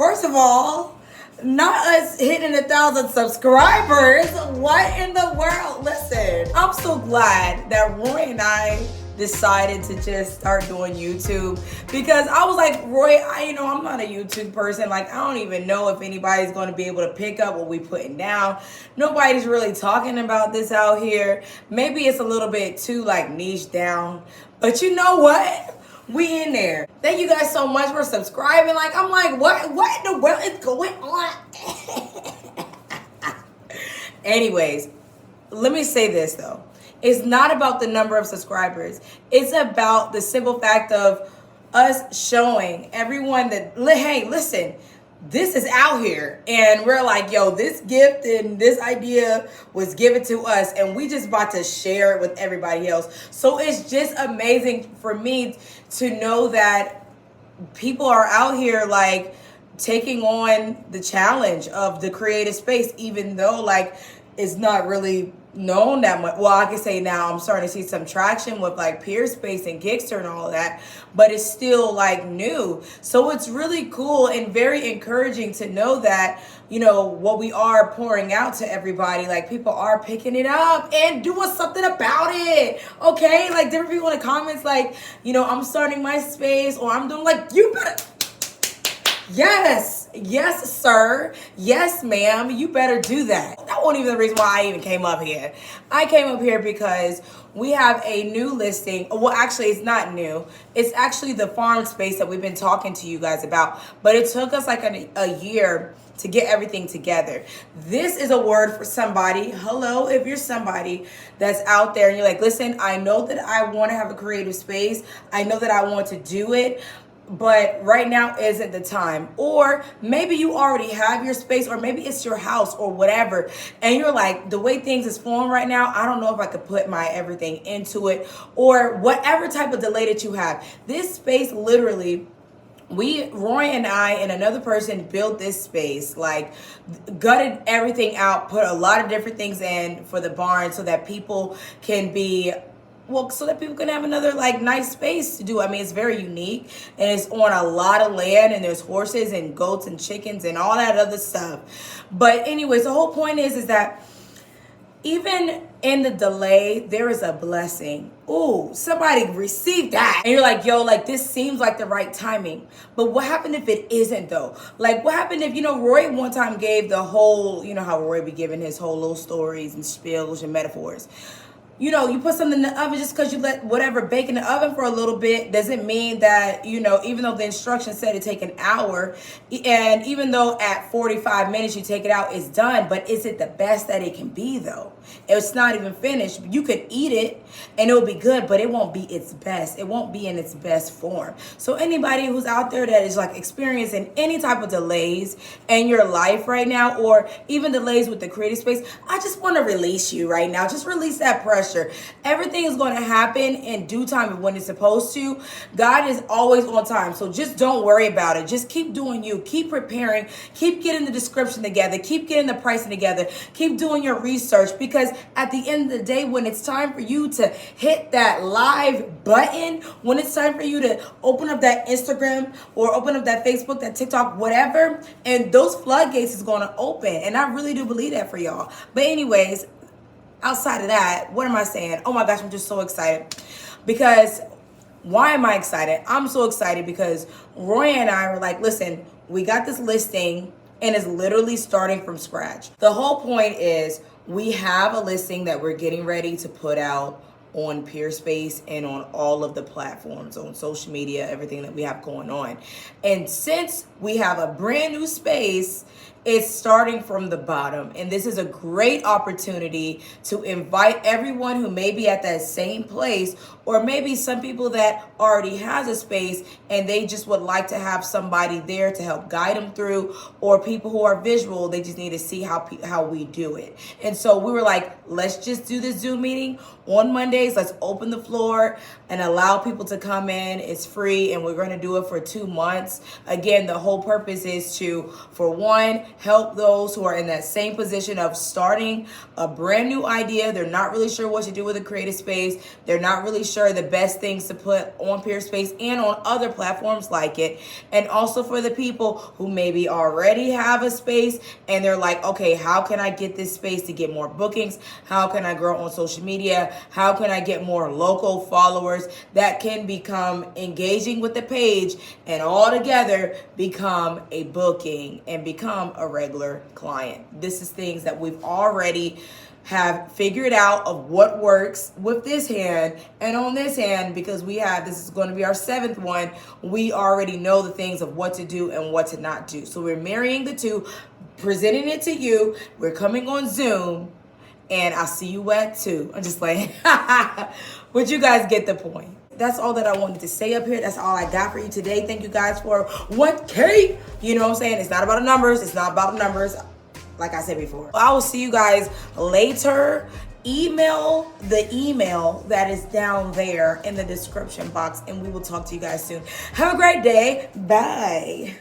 First of all, not us hitting 1,000 subscribers. What in the world? Listen, I'm so glad that Roy and I decided to just start doing YouTube, because I was like, Roy, I'm not a YouTube person. Like, I don't even know if anybody's going to be able to pick up what we putting down. Nobody's really talking about this out here. Maybe it's a little bit too like niche down, but you know what? We in there. Thank you guys so much for subscribing. Like, I'm like, what in the world is going on? Anyways, let me say this though. It's not about the number of subscribers. It's about the simple fact of us showing everyone that, hey, listen, this is out here. And we're like, yo, this gift and this idea was given to us, and we just about to share it with everybody else. So it's just amazing for me to know that people are out here like taking on the challenge of the creative space, even though like it's not really known that much. Well, I can say now I'm starting to see some traction with like Peerspace and Gigster and all of that, but it's still like new. So it's really cool and very encouraging to know that, what we are pouring out to everybody, like people are picking it up and doing something about it. Okay. Like different people in the comments, like, I'm starting my space, or I'm doing like, you better. Yes, sir. Yes, ma'am. You better do that. That wasn't even the reason why I even came up here. I came up here because we have a new listing. Well, actually, it's not new. It's actually the farm space that we've been talking to you guys about. But it took us like a year to get everything together. This is a word for somebody. Hello, if you're somebody that's out there and you're like, listen, I know that I want to have a creative space. I know that I want to do it, but right now isn't the time. Or maybe you already have your space, or maybe it's your house or whatever, and you're like, the way things is flowing right now, I don't know if I could put my everything into it, or whatever type of delay that you have. This space literally, Roy and I and another person built this space, like gutted everything out, put a lot of different things in for the barn so that people can be, so that people can have another like nice space to do. I mean, it's very unique and it's on a lot of land, and there's horses and goats and chickens and all that other stuff. But anyways, the whole point is that even in the delay, there is a blessing. Ooh, somebody received that. And you're like, yo, like this seems like the right timing. But what happened if it isn't though? Like what happened if, Roy one time gave the whole, how Roy be giving his whole little stories and spiels and metaphors. You put something in the oven, just because you let whatever bake in the oven for a little bit doesn't mean that, even though the instructions said it take an hour, and even though at 45 minutes you take it out, it's done. But is it the best that it can be though? It's not even finished. You could eat it and it'll be good, but it won't be its best. It won't be in its best form. So anybody who's out there that is like experiencing any type of delays in your life right now, or even delays with the creative space, I just want to release you right now. Just release that pressure. Everything is going to happen in due time and when it's supposed to. God is always on time. So just don't worry about it. Just keep doing you. Keep preparing. Keep getting the description together. Keep getting the pricing together. Keep doing your research, because at the end of the day, when it's time for you to hit that live button, when it's time for you to open up that Instagram or open up that Facebook, that TikTok, whatever, and those floodgates is going to open. And I really do believe that for y'all. But anyways, outside of that, what am I saying? Oh my gosh, I'm just so excited. Because why am I excited? I'm so excited because Roy and I were like, listen, we got this listing and it's literally starting from scratch. The whole point is we have a listing that we're getting ready to put out on Peerspace and on all of the platforms, on social media, everything that we have going on. And since we have a brand new space, it's starting from the bottom. And this is a great opportunity to invite everyone who may be at that same place, or maybe some people that already has a space and they just would like to have somebody there to help guide them through, or people who are visual, they just need to see how we do it. And so we were like, let's just do this Zoom meeting on Mondays. Let's open the floor and allow people to come in. It's free, and we're going to do it for 2 months. Again, the whole purpose is to, for one, help those who are in that same position of starting a brand new idea. They're not really sure what to do with a creative space. They're not really sure the best things to put on Peerspace and on other platforms like it. And also for the people who maybe already have a space and they're like, okay, how can I get this space to get more bookings? How can I grow on social media? How can I get more local followers that can become engaging with the page and all together become a booking and become a regular client? This is things that we've already have figured out of what works with this hand, and on this hand, because this is going to be our 7th one, we already know the things of what to do and what to not do. So we're marrying the two, presenting it to you. We're coming on Zoom, and I'll see you at 2. I'm just like, but you guys get the point. That's all that I wanted to say up here. That's all I got for you today. Thank you guys for 1K. You know what I'm saying? It's not about the numbers. It's not about the numbers. Like I said before, I will see you guys later. Email the email that is down there in the description box, and we will talk to you guys soon. Have a great day. Bye.